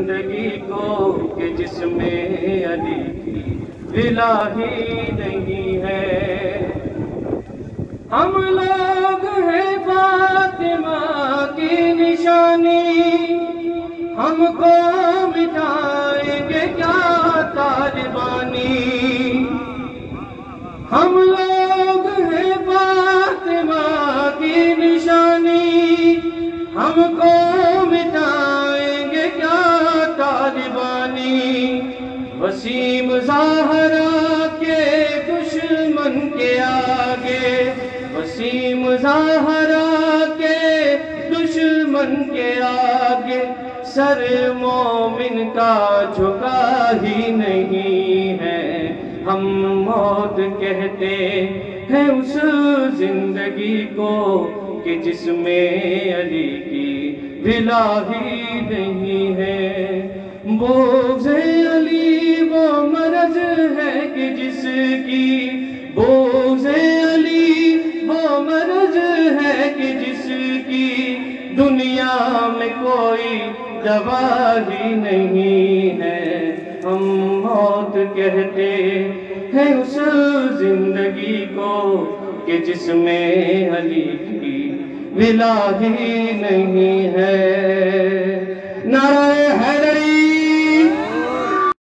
زندگی کو کہ جس میں علی کی ولا ہی نہیں ہے۔ ہم لوگ ہیں فاطمہ کی نشانی، ہم کو مٹائیں گے کیا طالبانی۔ ہم لوگ ہیں فاطمہ کی نشانی، ہم کو مٹائیں گے کیا طالبانی۔ وسیم زہرا کے دشمن کے آگے، وسیم زہرا کے دشمن کے آگے، سر مومن کا جھکا ہی نہیں ہے۔ ہم موت کہتے ہیں اس زندگی کو کہ جس میں علی کی ولا ہی نہیں ہے۔ بغض علی وہ مرض ہے کہ جس کی، بغض علی وہ مرض ہے کہ جس کی دنیا میں کوئی دوا ہی نہیں ہے۔ ہم موت کہتے ہیں اس زندگی کو کہ جس میں علی کی ولا ہی نہیں ہے۔ نعرہ